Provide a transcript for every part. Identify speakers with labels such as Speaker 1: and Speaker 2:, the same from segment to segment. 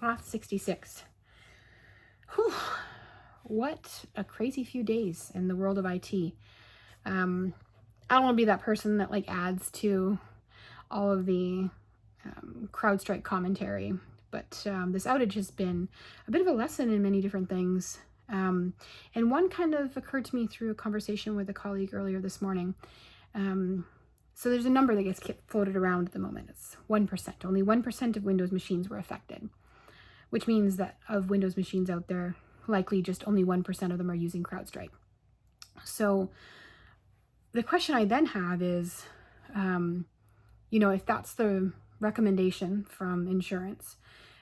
Speaker 1: Auth66. Whew. What a crazy few days in the world of IT. I don't want to be that person that adds to all of the CrowdStrike commentary, but this outage has been a bit of a lesson in many different things. And one kind of occurred to me through a conversation with a colleague earlier this morning. So there's a number that gets floated around at the moment. It's 1%. Only 1% of Windows machines were affected, which means that of Windows machines out there, likely just only 1% of them are using CrowdStrike. So the question I then have is, if that's the recommendation from insurance,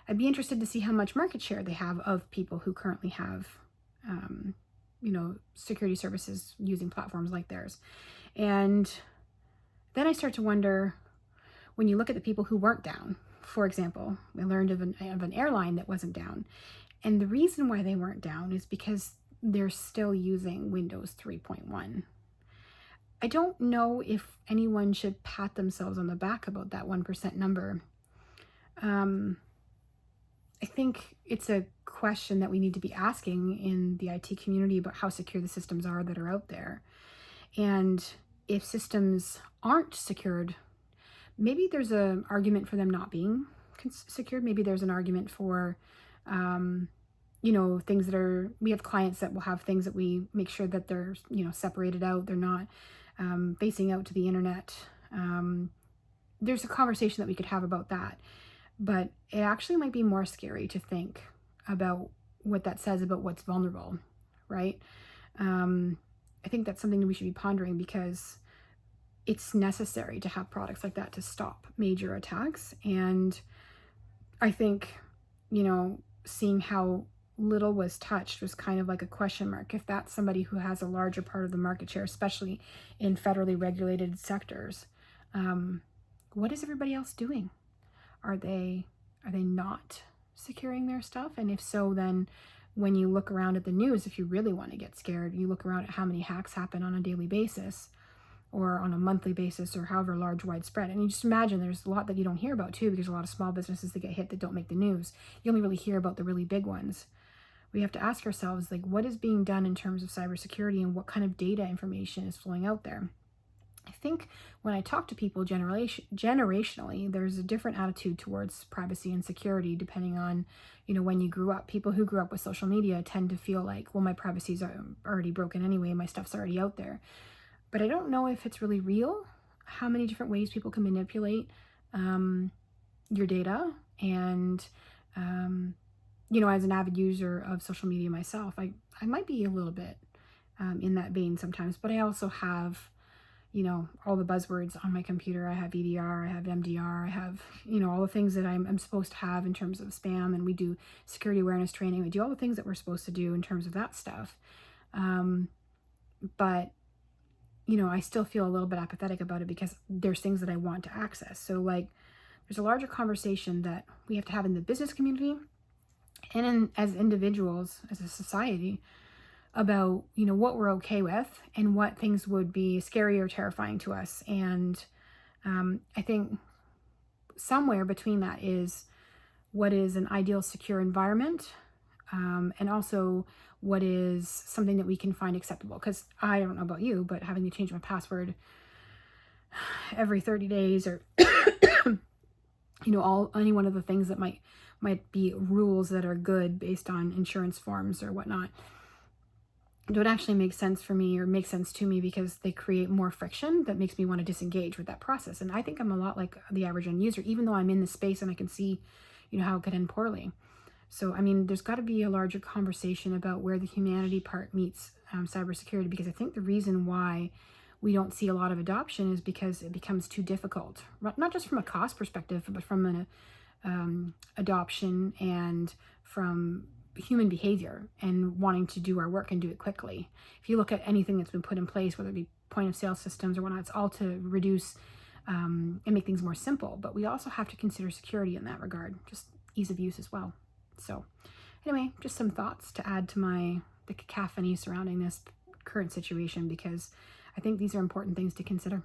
Speaker 1: I'd be interested to see how much market share they have of people who currently have, security services using platforms like theirs. And then I start to wonder, when you look at the people who weren't down, for example, we learned of an airline that wasn't down. And the reason why they weren't down is because they're still using Windows 3.1. I don't know if anyone should pat themselves on the back about that 1% number. I think it's a question that we need to be asking in the IT community about how secure the systems are that are out there. And if systems aren't secured, maybe there's an argument for them not being secured. Maybe there's an argument for, things that are, we have clients that will have things that we make sure that they're, separated out. They're not facing out to the internet. There's a conversation that we could have about that. But it actually might be more scary to think about what that says about what's vulnerable, right? I think that's something that we should be pondering, because it's necessary to have products like that to stop major attacks. And I think, seeing how little was touched was kind of like a question mark. If that's somebody who has a larger part of the market share, especially in federally regulated sectors, what is everybody else doing? Are they not securing their stuff? And if so, then when you look around at the news, if you really want to get scared, you look around at how many hacks happen on a daily basis or on a monthly basis or however large, widespread. And you just imagine there's a lot that you don't hear about too, because a lot of small businesses that get hit that don't make the news. You only really hear about the really big ones. We have to ask ourselves, what is being done in terms of cybersecurity and what kind of data information is flowing out there? I think when I talk to people generationally, there's a different attitude towards privacy and security depending on, when you grew up. People who grew up with social media tend to feel like, well, my privacy's already broken anyway, my stuff's already out there. But I don't know if it's really real, how many different ways people can manipulate your data. And, as an avid user of social media myself, I might be a little bit in that vein sometimes, but I also have all the buzzwords on my computer. I have EDR, I have MDR, I have, all the things that I'm supposed to have in terms of spam, and we do security awareness training. We do all the things that we're supposed to do in terms of that stuff. But, I still feel a little bit apathetic about it because there's things that I want to access. So there's a larger conversation that we have to have in the business community and as individuals, as a society, about what we're okay with and what things would be scary or terrifying to us. And I think somewhere between that is what is an ideal secure environment, and also what is something that we can find acceptable. Because I don't know about you, but having to change my password every 30 days or any one of the things that might be rules that are good based on insurance forms or whatnot don't actually make sense for me or make sense to me, because they create more friction that makes me want to disengage with that process. And I think I'm a lot like the average end user, even though I'm in the space and I can see, how it could end poorly. So, there's got to be a larger conversation about where the humanity part meets cybersecurity, because I think the reason why we don't see a lot of adoption is because it becomes too difficult, not just from a cost perspective, but from an adoption and from human behavior and wanting to do our work and do it quickly. If you look at anything that's been put in place, whether it be point of sale systems or whatnot, it's all to reduce and make things more simple. But we also have to consider security in that regard, just ease of use as well. So anyway, just some thoughts to add to the cacophony surrounding this current situation, because I think these are important things to consider.